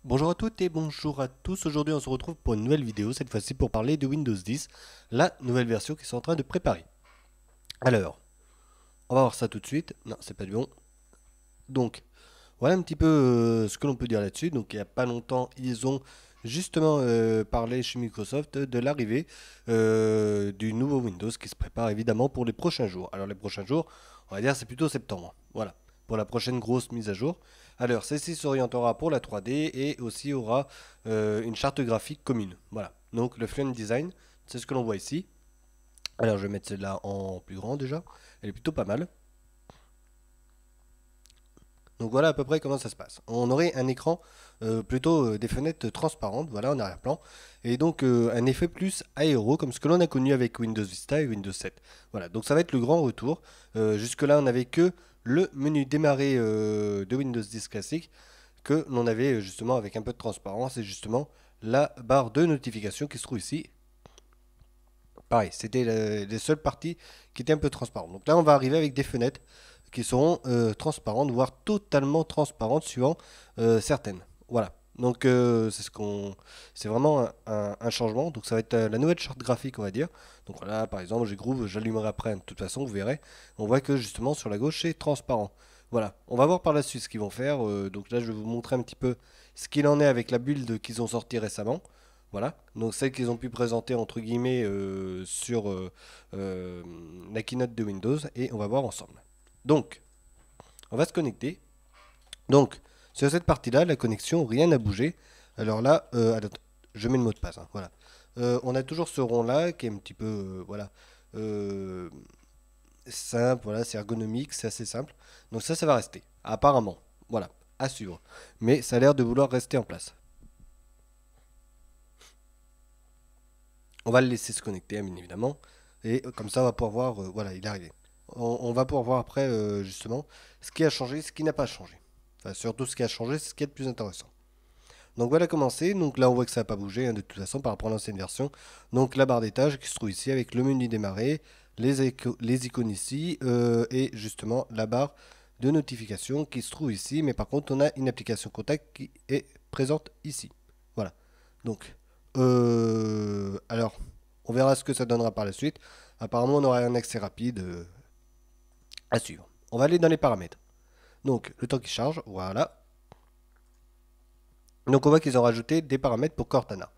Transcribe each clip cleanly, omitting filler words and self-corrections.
Bonjour à toutes et bonjour à tous. Aujourd'hui, on se retrouve pour une nouvelle vidéo, cette fois-ci pour parler de Windows 10, la nouvelle version qu'ils sont en train de préparer. Alors, on va voir ça tout de suite. Non, c'est pas du bon. Donc, voilà un petit peu ce que l'on peut dire là-dessus. Donc, il n'y a pas longtemps, ils ont justement parlé chez Microsoft de l'arrivée du nouveau Windows qui se prépare évidemment pour les prochains jours. Alors, les prochains jours, on va dire c'est plutôt septembre. Voilà, pour la prochaine grosse mise à jour. Alors, celle-ci s'orientera pour la 3D et aussi aura une charte graphique commune. Voilà, donc le Fluent Design, c'est ce que l'on voit ici. Alors, je vais mettre celle-là en plus grand déjà. Elle est plutôt pas mal. Donc voilà à peu près comment ça se passe. On aurait un écran plutôt des fenêtres transparentes, voilà en arrière-plan, et donc un effet plus aéro comme ce que l'on a connu avec Windows Vista et Windows 7. Voilà, donc ça va être le grand retour. Jusque-là, on n'avait que le menu démarrer de Windows 10 classique que l'on avait justement avec un peu de transparence et justement la barre de notification qui se trouve ici. Pareil, c'était les seules parties qui étaient un peu transparentes. Donc là, on va arriver avec des fenêtres qui seront transparentes, voire totalement transparentes suivant certaines. Voilà. Donc c'est vraiment un changement. Donc ça va être la nouvelle charte graphique, on va dire. Donc voilà, par exemple, j'ai Groove, j'allumerai après. De toute façon, vous verrez. On voit que justement sur la gauche, c'est transparent. Voilà. On va voir par la suite ce qu'ils vont faire. Donc là, je vais vous montrer un petit peu ce qu'il en est avec la build qu'ils ont sorti récemment. Voilà, donc celle qu'ils ont pu présenter entre guillemets sur la keynote de Windows et on va voir ensemble. Donc, on va se connecter. Donc, sur cette partie-là, la connexion, rien n'a bougé. Alors là, attends, je mets le mot de passe, hein, voilà. On a toujours ce rond-là qui est un petit peu, voilà, euh, simple, voilà, c'est ergonomique, c'est assez simple. Donc ça va rester, apparemment, voilà, à suivre. Mais ça a l'air de vouloir rester en place. On va le laisser se connecter, bien évidemment. Et comme ça, on va pouvoir voir, voilà, il est arrivé. On va pouvoir voir après, justement, ce qui a changé, ce qui n'a pas changé. Enfin, surtout ce qui a changé, c'est ce qui est le plus intéressant. Donc voilà commencer. Donc là, on voit que ça n'a pas bougé, hein, de toute façon, par rapport à l'ancienne version. Donc la barre d'étage qui se trouve ici avec le menu démarrer, les icônes ici, et justement la barre de notification qui se trouve ici. Mais par contre, on a une application contact qui est présente ici. Voilà. Donc, alors, on verra ce que ça donnera par la suite. Apparemment, on aura un accès rapide à suivre. On va aller dans les paramètres. Donc, le temps qui charge, voilà. Donc, on voit qu'ils ont rajouté des paramètres pour Cortana.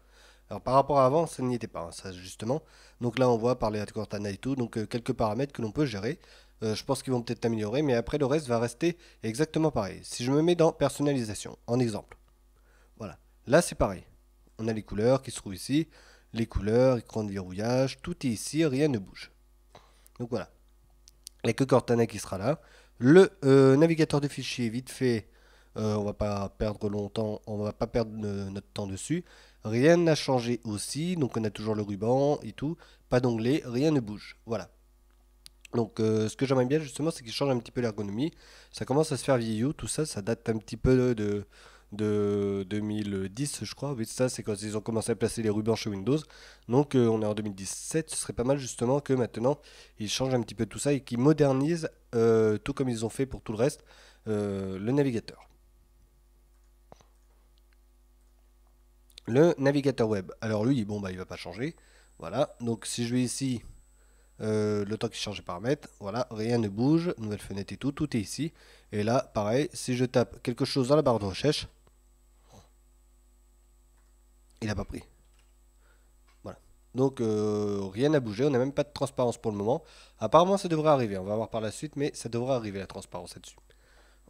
Alors, par rapport à avant, ça n'y était pas, hein, ça justement. Donc là, on voit parler à Cortana et tout. Donc, quelques paramètres que l'on peut gérer. Je pense qu'ils vont peut-être améliorer, mais après, le reste va rester exactement pareil. Si je me mets dans personnalisation, en exemple, voilà. Là, c'est pareil. On a les couleurs qui se trouvent ici. Les couleurs, écran de verrouillage, tout est ici, rien ne bouge. Donc voilà. Il n'y a que Cortana qui sera là. Le navigateur de fichiers, vite fait, on va pas perdre longtemps, on va pas perdre notre temps dessus. Rien n'a changé aussi, donc on a toujours le ruban et tout. Pas d'onglet, rien ne bouge. Voilà. Donc ce que j'aimerais bien justement, c'est qu'il change un petit peu l'ergonomie. Ça commence à se faire vieillot, tout ça, ça date un petit peu de 2010, je crois. Oui, ça, c'est quand ils ont commencé à placer les rubans chez Windows. Donc on est en 2017, ce serait pas mal justement que maintenant ils changent un petit peu tout ça et qu'ils modernisent, tout comme ils ont fait pour tout le reste, le navigateur. Le navigateur web, alors lui, bon bah il va pas changer. Voilà, donc si je vais ici, le temps qui change les paramètres, voilà, rien ne bouge, nouvelle fenêtre et tout, tout est ici. Et là, pareil, si je tape quelque chose dans la barre de recherche, il n'a pas pris. Voilà. Donc rien n'a bougé, on n'a même pas de transparence pour le moment. Apparemment ça devrait arriver, on va voir par la suite, mais ça devrait arriver la transparence là-dessus.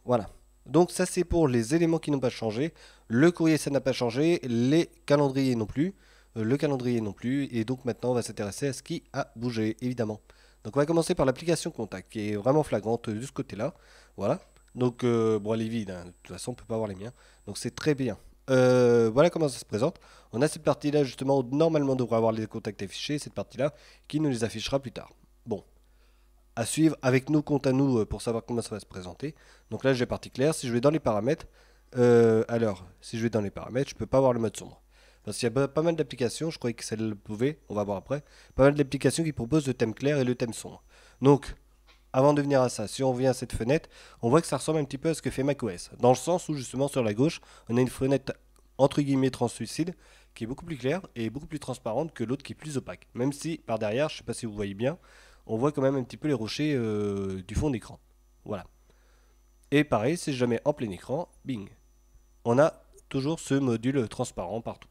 Voilà. Donc ça c'est pour les éléments qui n'ont pas changé. Le courrier ça n'a pas changé, les calendriers non plus, le calendrier non plus, et donc maintenant on va s'intéresser à ce qui a bougé, évidemment. Donc on va commencer par l'application Contact, qui est vraiment flagrante de ce côté-là. Voilà. Donc bon elle est vide, hein. De toute façon on ne peut pas voir les miens. Donc c'est très bien. Voilà comment ça se présente. On a cette partie-là justement où normalement on devrait avoir les contacts affichés, cette partie-là qui nous les affichera plus tard. Bon, à suivre avec nos comptes à nous pour savoir comment ça va se présenter. Donc là, j'ai partie claire. Si je vais dans les paramètres, alors, si je vais dans les paramètres, je ne peux pas voir le mode sombre. Parce qu'il y a pas mal d'applications, je croyais que ça le pouvait, on va voir après, pas mal d'applications qui proposent le thème clair et le thème sombre. Donc, avant de venir à ça, si on vient à cette fenêtre, on voit que ça ressemble un petit peu à ce que fait macOS. Dans le sens où, justement, sur la gauche, on a une fenêtre entre guillemets translucide, qui est beaucoup plus claire et beaucoup plus transparente que l'autre qui est plus opaque. Même si par derrière, je sais pas si vous voyez bien, on voit quand même un petit peu les rochers du fond d'écran. Voilà. Et pareil, si je la mets en plein écran, bing, on a toujours ce module transparent partout.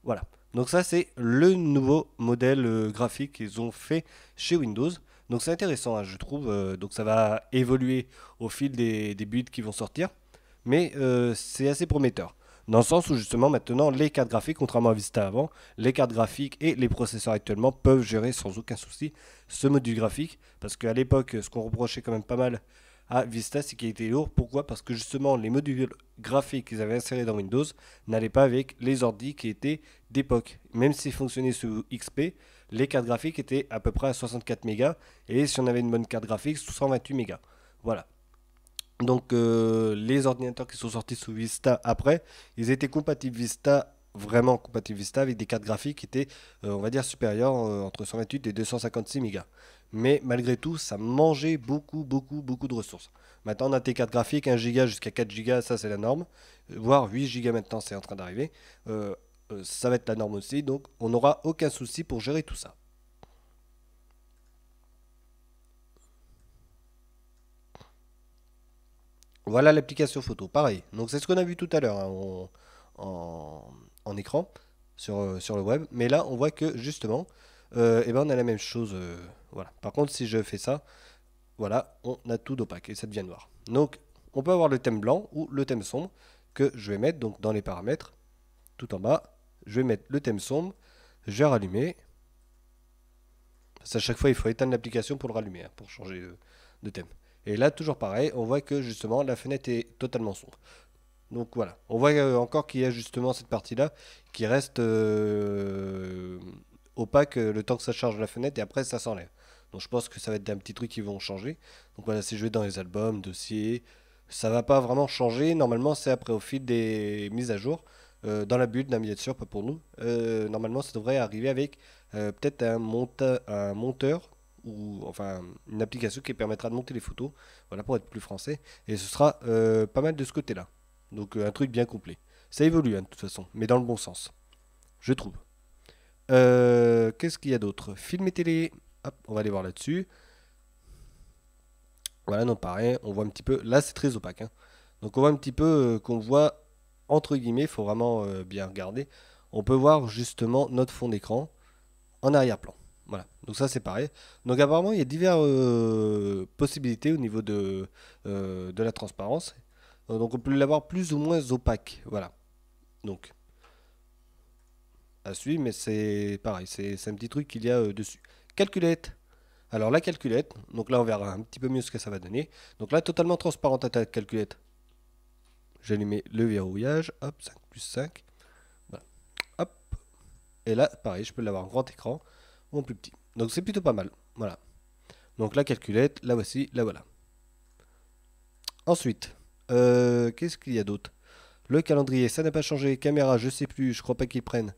Voilà. Donc ça, c'est le nouveau modèle graphique qu'ils ont fait chez Windows. Donc c'est intéressant, hein, je trouve. Donc ça va évoluer au fil des builds qui vont sortir. Mais c'est assez prometteur. Dans le sens où justement maintenant les cartes graphiques, contrairement à Vista avant, les cartes graphiques et les processeurs actuellement peuvent gérer sans aucun souci ce module graphique. Parce qu'à l'époque, ce qu'on reprochait quand même pas mal à Vista, c'est qu'il était lourd. Pourquoi? Parce que justement les modules graphiques qu'ils avaient insérés dans Windows n'allaient pas avec les ordi qui étaient d'époque. Même s'ils fonctionnaient sous XP, les cartes graphiques étaient à peu près à 64 mégas. Et si on avait une bonne carte graphique, 128 mégas. Voilà. Donc les ordinateurs qui sont sortis sous Vista après, ils étaient compatibles Vista, vraiment compatibles Vista avec des cartes graphiques qui étaient, on va dire, supérieures entre 128 et 256 mégas. Mais malgré tout, ça mangeait beaucoup, beaucoup, beaucoup de ressources. Maintenant, on a des cartes graphiques 1 giga jusqu'à 4 gigas, ça c'est la norme. Voire 8 gigas maintenant, c'est en train d'arriver. Ça va être la norme aussi, donc on n'aura aucun souci pour gérer tout ça. Voilà l'application photo, pareil. Donc c'est ce qu'on a vu tout à l'heure hein, en écran sur le web. Mais là, on voit que justement, eh ben, on a la même chose. Voilà. Par contre, si je fais ça, voilà, on a tout d'opaque et ça devient noir. Donc, on peut avoir le thème blanc ou le thème sombre que je vais mettre donc dans les paramètres, tout en bas. Je vais mettre le thème sombre, je vais rallumer. Parce qu'à chaque fois, il faut éteindre l'application pour le rallumer, hein, pour changer de thème. Et là, toujours pareil, on voit que justement la fenêtre est totalement sombre. Donc voilà, on voit encore qu'il y a justement cette partie-là qui reste opaque le temps que ça charge la fenêtre et après ça s'enlève. Donc je pense que ça va être un petit truc qui vont changer. Donc voilà, si je vais dans les albums, dossiers, ça va pas vraiment changer. Normalement, c'est après au fil des mises à jour. Dans la bulle d'un billet sûr, pas pour nous. Normalement, ça devrait arriver avec peut-être un monteur ou enfin une application qui permettra de monter les photos. Voilà pour être plus français. Et ce sera pas mal de ce côté-là. Donc un truc bien complet. Ça évolue hein, de toute façon, mais dans le bon sens, je trouve. Qu'est-ce qu'il y a d'autre? Film et télé. Hop, on va aller voir là-dessus. Voilà, non pareil, on voit un petit peu. Là, c'est très opaque, hein. Donc on voit un petit peu qu'on voit entre guillemets, il faut vraiment bien regarder. On peut voir justement notre fond d'écran en arrière-plan. Voilà, donc ça c'est pareil. Donc apparemment il y a diverses possibilités au niveau de la transparence. Donc on peut l'avoir plus ou moins opaque. Voilà, donc à suivre, mais c'est pareil, c'est un petit truc qu'il y a dessus. Calculette. Alors la calculette, donc là on verra un petit peu mieux ce que ça va donner. Donc là totalement transparente à ta calculette. J'allumais le verrouillage, hop, 5 plus 5. Voilà. Hop. Et là, pareil, je peux l'avoir en grand écran ou en plus petit. Donc c'est plutôt pas mal. Voilà. Donc la calculette, la voici, la voilà. Ensuite, qu'est-ce qu'il y a d'autre? Le calendrier, ça n'a pas changé. Caméra, je sais plus, je crois pas qu'ils prennent.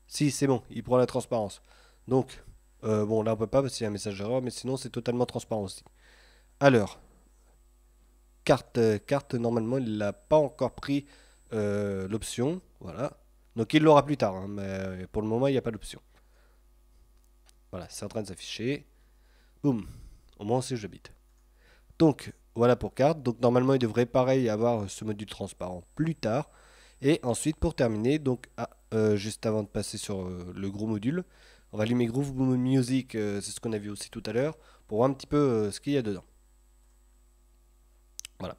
Si, c'est bon, il prend la transparence. Donc, bon, là on peut pas parce qu'il y a un message d'erreur, mais sinon c'est totalement transparent aussi. Alors, carte, normalement il n'a pas encore pris l'option. Voilà. Donc il l'aura plus tard, hein, mais pour le moment il n'y a pas d'option. Voilà, c'est en train de s'afficher. Boum. Au moins on sait où j'habite. Donc voilà pour carte. Donc normalement il devrait pareil avoir ce module transparent plus tard. Et ensuite pour terminer, donc juste avant de passer sur le gros module, on va allumer Groove Music, c'est ce qu'on a vu aussi tout à l'heure, pour voir un petit peu ce qu'il y a dedans. Voilà.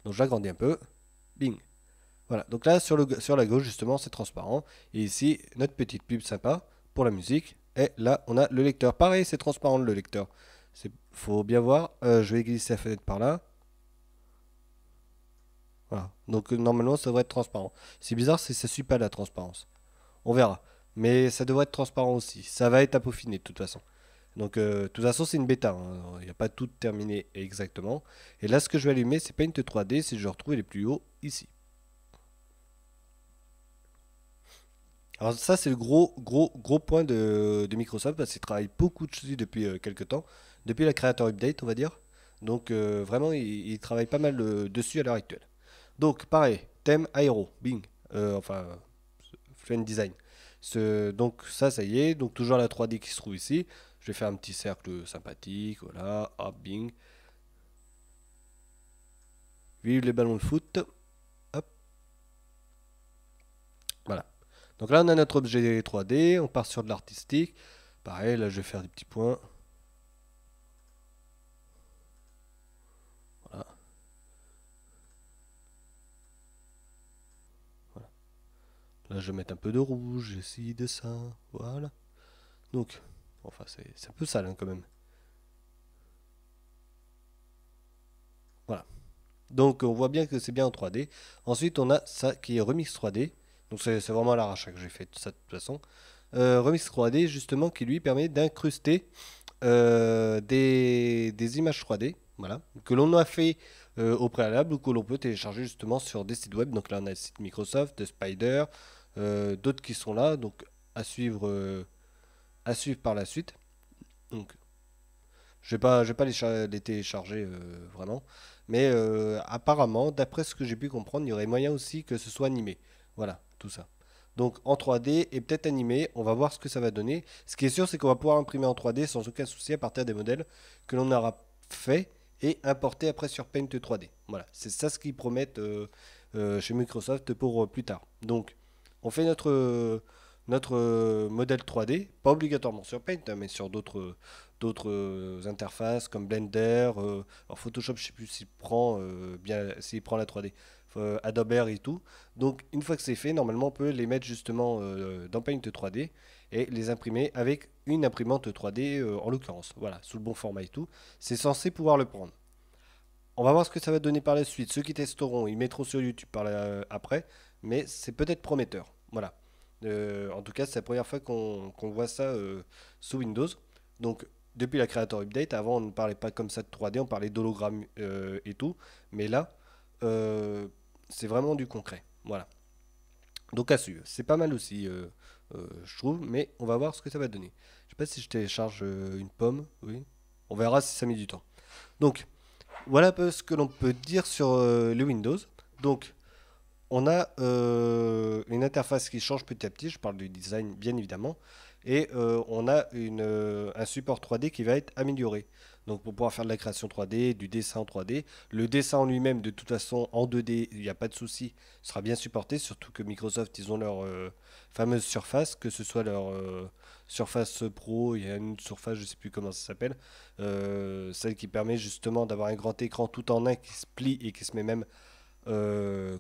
Donc j'agrandis un peu. Bing. Voilà, donc là sur la gauche justement c'est transparent. Et ici notre petite pub sympa pour la musique. Et là on a le lecteur. Pareil c'est transparent le lecteur. Faut bien voir. Je vais glisser la fenêtre par là. Voilà. Donc normalement ça devrait être transparent. C'est bizarre si ça suit pas la transparence. On verra. Mais ça devrait être transparent aussi. Ça va être à peaufiner de toute façon. Donc de toute façon c'est une bêta, hein. Il n'y a pas tout terminé exactement. Et là ce que je vais allumer c'est Paint 3D si je retrouve les plus hauts ici. Alors ça c'est le gros point de Microsoft parce qu'ils travaillent beaucoup dessus depuis quelques temps, depuis la Creator Update on va dire. Donc vraiment ils travaillent pas mal dessus à l'heure actuelle. Donc pareil, thème aéro, bing, enfin, Fluent Design. Donc ça y est, donc toujours la 3D qui se trouve ici. Je vais faire un petit cercle sympathique, voilà, hop, bing. Vive les ballons de foot, hop, voilà. Donc là, on a notre objet 3D, on part sur de l'artistique. Pareil, là, je vais faire des petits points. Voilà, voilà. Là, je vais mettre un peu de rouge, ici, de ça, voilà. Donc, enfin, c'est un peu sale hein, quand même. Voilà. Donc, on voit bien que c'est bien en 3D. Ensuite, on a ça qui est Remix 3D. Donc, c'est vraiment à l'arrache que j'ai fait ça de toute façon. Remix 3D, justement, qui lui permet d'incruster des images 3D, voilà, que l'on a fait au préalable ou que l'on peut télécharger justement sur des sites web. Donc là, on a le site Microsoft, de Spider, d'autres qui sont là, donc à suivre par la suite. Donc, je vais pas les télécharger vraiment, mais apparemment, d'après ce que j'ai pu comprendre, il y aurait moyen aussi que ce soit animé. Voilà, tout ça. Donc en 3D et peut-être animé, on va voir ce que ça va donner. Ce qui est sûr, c'est qu'on va pouvoir imprimer en 3D sans aucun souci à partir des modèles que l'on aura fait et importer après sur Paint 3D. Voilà, c'est ça ce qu'ils promettent chez Microsoft pour plus tard. Donc on fait notre modèle 3D, pas obligatoirement sur Paint, hein, mais sur d'autres interfaces comme Blender. Alors Photoshop, je sais plus s'il prend la 3D. Adobe Air et tout. Donc une fois que c'est fait, normalement on peut les mettre justement dans Paint 3D et les imprimer avec une imprimante 3D en l'occurrence. Voilà, sous le bon format et tout. C'est censé pouvoir le prendre. On va voir ce que ça va donner par la suite. Ceux qui testeront, ils mettront sur YouTube après, mais c'est peut-être prometteur. Voilà. En tout cas, c'est la première fois qu'on voit ça sous Windows. Donc, depuis la Creator Update, avant on ne parlait pas comme ça de 3D, on parlait d'hologramme et tout. Mais là, euh, c'est vraiment du concret. Voilà. Donc à suivre. C'est pas mal aussi, je trouve, mais on va voir ce que ça va donner. Je sais pas si je télécharge une pomme. Oui. On verra si ça met du temps. Donc, voilà un peu ce que l'on peut dire sur le Windows. Donc, on a une interface qui change petit à petit. Je parle du design, bien évidemment. Et on a un support 3D qui va être amélioré. Donc, pour pouvoir faire de la création 3D, du dessin en 3D. Le dessin en lui-même, de toute façon, en 2D, il n'y a pas de souci, sera bien supporté. Surtout que Microsoft, ils ont leur fameuse surface, que ce soit leur Surface Pro, il y a une surface, je ne sais plus comment ça s'appelle, celle qui permet justement d'avoir un grand écran tout en un qui se plie et qui se met même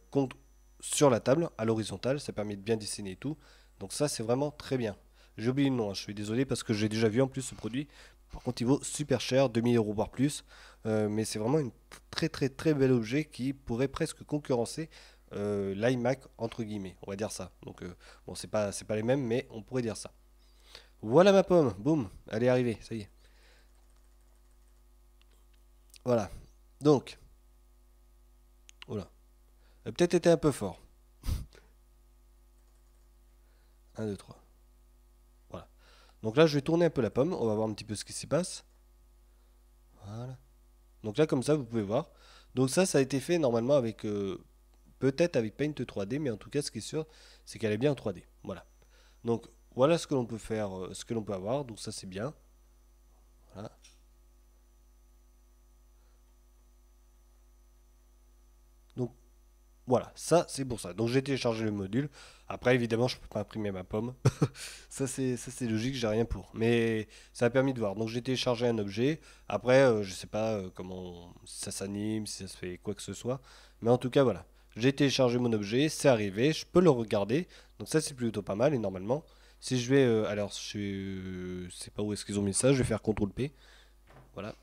contre, sur la table à l'horizontale. Ça permet de bien dessiner et tout. Donc ça, c'est vraiment très bien. J'ai oublié le nom, hein, je suis désolé parce que j'ai déjà vu en plus ce produit. Par contre, il vaut super cher, 2000 euros voire plus. Mais c'est vraiment une très très très bel objet qui pourrait presque concurrencer l'iMac entre guillemets, on va dire ça. Donc bon, c'est pas les mêmes, mais on pourrait dire ça. Voilà ma pomme, boum, elle est arrivée, ça y est. Voilà. Donc, voilà. Elle a peut-être été un peu fort. Un, 2, 3. Voilà. Donc là, je vais tourner un peu la pomme. On va voir un petit peu ce qui s'y passe. Voilà. Donc là, comme ça, vous pouvez voir. Donc ça a été fait normalement avec peut-être avec Paint 3D, mais en tout cas, ce qui est sûr, c'est qu'elle est bien en 3D. Voilà. Donc voilà ce que l'on peut faire, ce que l'on peut avoir. Donc ça, c'est bien. Voilà. Donc voilà, ça c'est pour ça. Donc j'ai téléchargé le module. Après, évidemment, je peux pas imprimer ma pomme. Ça c'est logique, j'ai rien pour. Mais ça a permis de voir. Donc j'ai téléchargé un objet. Après, je sais pas comment si ça s'anime, si ça se fait quoi que ce soit. Mais en tout cas, voilà. J'ai téléchargé mon objet, c'est arrivé, je peux le regarder. Donc ça c'est plutôt pas mal. Et normalement, si je vais, alors je sais pas où est-ce qu'ils ont mis ça. Je vais faire CTRL P. Voilà.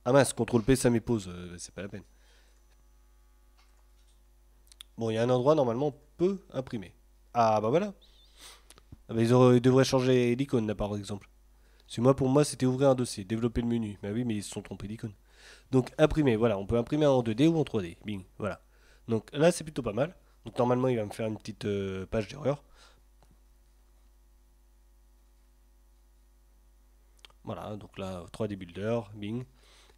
Ah mince, CTRL P, ça m'épose. C'est pas la peine. Bon, il y a un endroit normalement on peut imprimer. Ah bah voilà. Ah bah, ils devraient changer l'icône là par exemple. Si moi pour moi c'était ouvrir un dossier, développer le menu. Bah oui mais ils se sont trompés d'icône. Donc imprimer, voilà, on peut imprimer en 2D ou en 3D. Bing, voilà. Donc là c'est plutôt pas mal. Donc normalement il va me faire une petite page d'erreur. Voilà, donc là 3D Builder, bing.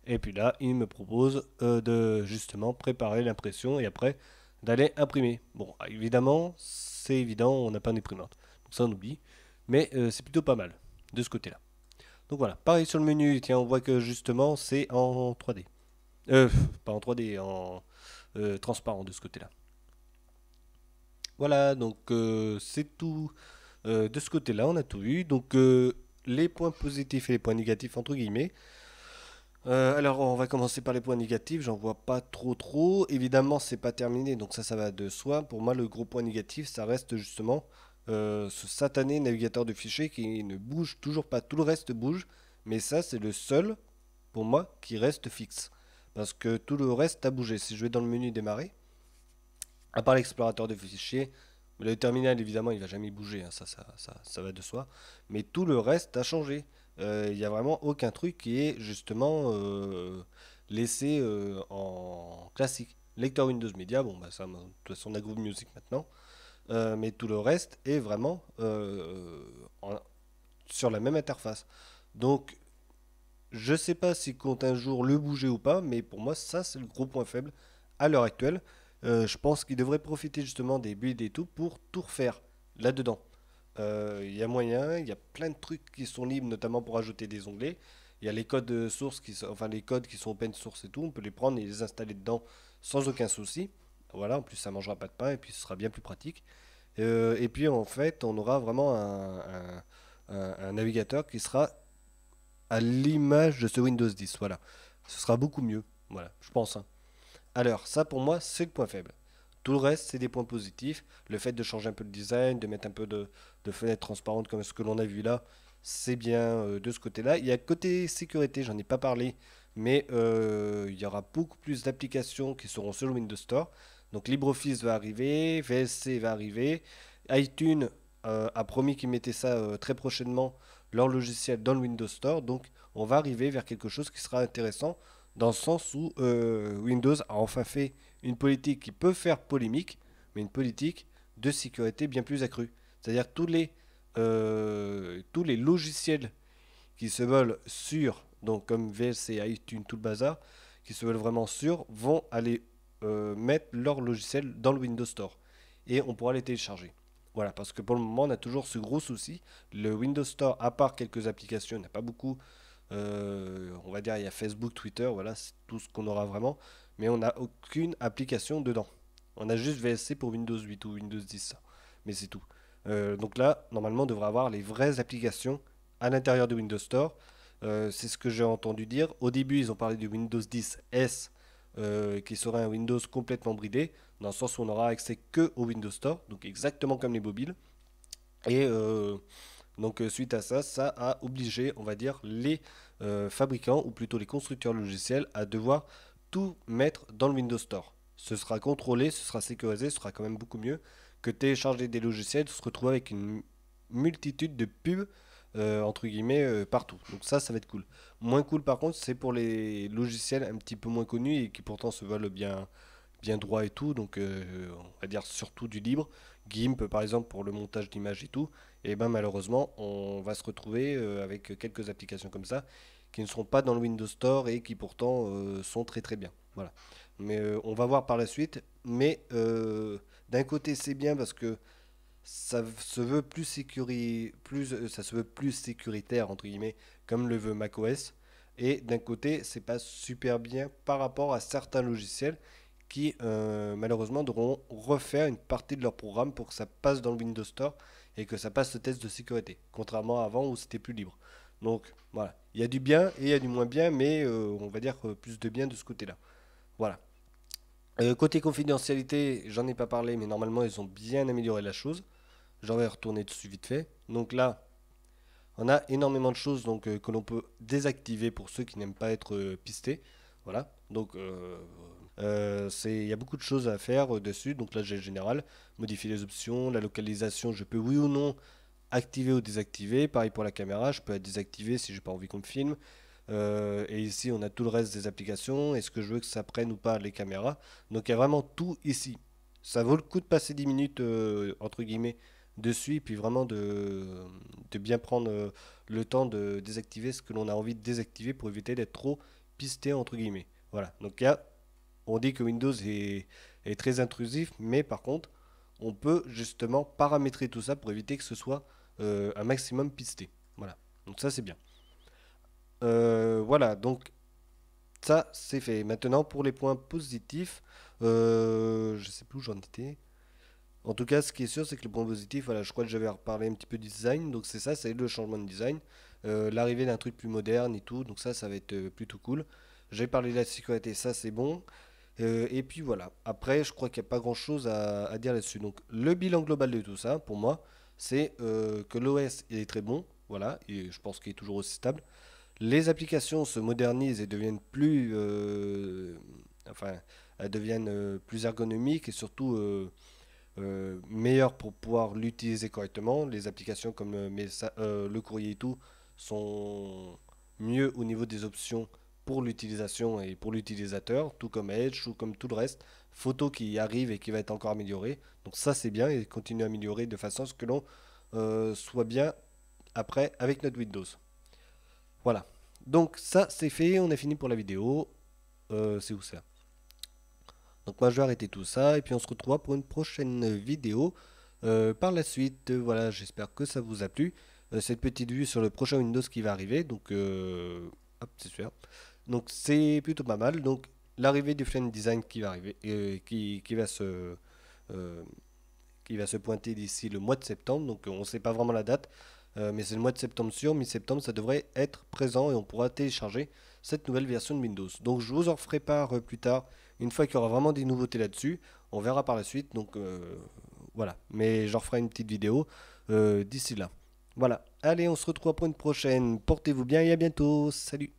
Et puis là il me propose de justement préparer l'impression et après d'aller imprimer. Bon, évidemment, c'est évident, on n'a pas d'imprimante. Donc ça on oublie. Mais c'est plutôt pas mal de ce côté-là. Donc voilà, pareil sur le menu, tiens, on voit que justement c'est en 3D. Euh, Pas en 3D, en transparent de ce côté-là. Voilà, donc c'est tout de ce côté-là, on a tout vu. Donc les points positifs et les points négatifs entre guillemets. Alors on va commencer par les points négatifs, j'en vois pas trop. Évidemment, c'est pas terminé, donc ça va de soi. Pour moi, le gros point négatif, ça reste justement ce satané navigateur de fichiers qui ne bouge toujours pas. Tout le reste bouge, mais ça, c'est le seul, pour moi, qui reste fixe. Parce que tout le reste a bougé. Si je vais dans le menu démarrer, à part l'explorateur de fichiers, le terminal, évidemment, il va jamais bouger, hein, ça va de soi. Mais tout le reste a changé. Il n'y a vraiment aucun truc qui est justement laissé en classique. Lecteur Windows Media, bon, bah ça, de toute façon, on a Groove Music maintenant. Mais tout le reste est vraiment sur la même interface. Donc, je sais pas si compte un jour le bouger ou pas, mais pour moi, ça, c'est le gros point faible à l'heure actuelle. Je pense qu'il devrait profiter justement des builds et tout pour tout refaire là-dedans. Il y a moyen, il y a plein de trucs qui sont libres, notamment pour ajouter des onglets. Il y a les codes sources enfin les codes qui sont open source et tout, on peut les prendre et les installer dedans sans aucun souci. Voilà, en plus ça mangera pas de pain et puis ce sera bien plus pratique. Et puis en fait, on aura vraiment un navigateur qui sera à l'image de ce Windows 10. Voilà, ce sera beaucoup mieux. Voilà, je pense, hein. Alors, ça pour moi, c'est le point faible. Tout le reste, c'est des points positifs. Le fait de changer un peu le design, de mettre un peu de fenêtres transparentes comme ce que l'on a vu là, c'est bien de ce côté-là. Il y a côté sécurité, j'en ai pas parlé, mais il y aura beaucoup plus d'applications qui seront sur le Windows Store. Donc LibreOffice va arriver, VLC va arriver, iTunes a promis qu'ils mettaient ça très prochainement, leur logiciel dans le Windows Store. Donc on va arriver vers quelque chose qui sera intéressant dans le sens où Windows a enfin fait une politique qui peut faire polémique, mais une politique de sécurité bien plus accrue. C'est-à-dire tous les logiciels qui se veulent sûrs, donc comme VLC, iTunes, tout le bazar, qui se veulent vraiment sûrs, vont aller mettre leur logiciel dans le Windows Store. Et on pourra les télécharger. Voilà, parce que pour le moment, on a toujours ce gros souci. Le Windows Store, à part quelques applications, il n'y a pas beaucoup. On va dire, il y a Facebook, Twitter, voilà, c'est tout ce qu'on aura vraiment. Mais on n'a aucune application dedans. On a juste VSC pour Windows 8 ou Windows 10, ça. Mais c'est tout. Donc là, normalement, on devrait avoir les vraies applications à l'intérieur de Windows Store. C'est ce que j'ai entendu dire. Au début, ils ont parlé du Windows 10 S, qui serait un Windows complètement bridé, dans le sens où on n'aura accès que au Windows Store, donc exactement comme les mobiles. Et donc suite à ça, ça a obligé, on va dire, les fabricants, ou plutôt les constructeurs logiciels, à devoir tout mettre dans le Windows Store. Ce sera contrôlé, ce sera sécurisé, ce sera quand même beaucoup mieux que télécharger des logiciels, se retrouver avec une multitude de pubs, entre guillemets, partout. Donc ça va être cool. Moins cool par contre, c'est pour les logiciels un petit peu moins connus et qui pourtant se veulent bien droit et tout, donc on va dire surtout du libre. GIMP par exemple pour le montage d'images et tout, et ben malheureusement on va se retrouver avec quelques applications comme ça qui ne seront pas dans le Windows Store et qui pourtant sont très très bien. Voilà. Mais on va voir par la suite. Mais d'un côté c'est bien parce que ça se veut ça se veut plus sécuritaire entre guillemets, comme le veut macOS. Et d'un côté, c'est pas super bien par rapport à certains logiciels qui malheureusement devront refaire une partie de leur programme pour que ça passe dans le Windows Store et que ça passe le test de sécurité, contrairement à avant où c'était plus libre. Donc voilà, il y a du bien et il y a du moins bien, mais on va dire plus de bien de ce côté-là. Voilà. Côté confidentialité, j'en ai pas parlé, mais normalement ils ont bien amélioré la chose. J'en vais retourner dessus vite fait. Donc là, on a énormément de choses donc, que l'on peut désactiver pour ceux qui n'aiment pas être pistés. Voilà. Donc il y a beaucoup de choses à faire dessus. Donc là j'ai le général, modifier les options, la localisation, je peux oui ou non activer ou désactiver. Pareil pour la caméra, je peux la désactiver si j'ai pas envie qu'on me filme. Et ici on a tout le reste des applications. Est-ce que je veux que ça prenne ou pas les caméras? Donc il y a vraiment tout ici. Ça vaut le coup de passer 10 minutes entre guillemets dessus, et puis vraiment de bien prendre le temps de désactiver ce que l'on a envie de désactiver pour éviter d'être trop pisté entre guillemets. Voilà. Donc là, on dit que Windows est très intrusif, mais par contre, on peut justement paramétrer tout ça pour éviter que ce soit un maximum pisté. Voilà, donc ça c'est bien. Voilà, donc ça c'est fait. Maintenant pour les points positifs, je sais plus où j'en étais. En tout cas, ce qui est sûr, c'est que le point positif, voilà, je crois que j'avais reparlé un petit peu du design, donc c'est ça, c'est le changement de design, l'arrivée d'un truc plus moderne et tout, donc ça va être plutôt cool. J'ai parlé de la sécurité, ça c'est bon. Et puis voilà. Après, je crois qu'il n'y a pas grand-chose à dire là-dessus. Donc, le bilan global de tout ça, pour moi, c'est que l'OS il est très bon, voilà, et je pense qu'il est toujours aussi stable. Les applications se modernisent et deviennent enfin, elles deviennent plus ergonomiques et surtout meilleures pour pouvoir l'utiliser correctement. Les applications comme le courrier et tout sont mieux au niveau des options pour l'utilisation et pour l'utilisateur, tout comme Edge, tout comme tout le reste. Photo qui arrive et qui va être encore améliorée. Donc ça c'est bien et continue à améliorer de façon à ce que l'on soit bien après avec notre Windows. Voilà. Donc ça c'est fait, on a fini pour la vidéo. C'est où ça? Donc moi je vais arrêter tout ça et puis on se retrouvera pour une prochaine vidéo par la suite. Voilà, j'espère que ça vous a plu. Cette petite vue sur le prochain Windows qui va arriver. Donc hop, c'est sûr. Donc c'est plutôt pas mal. Donc l'arrivée du Flame Design qui va arriver, euh, qui va se pointer d'ici le mois de septembre. Donc on ne sait pas vraiment la date, mais c'est le mois de septembre sûr. Mi-septembre, ça devrait être présent et on pourra télécharger cette nouvelle version de Windows. Donc je vous en ferai part plus tard, une fois qu'il y aura vraiment des nouveautés là-dessus. On verra par la suite. Donc voilà, mais j'en ferai une petite vidéo d'ici là. Voilà, allez, on se retrouve pour une prochaine. Portez-vous bien et à bientôt. Salut.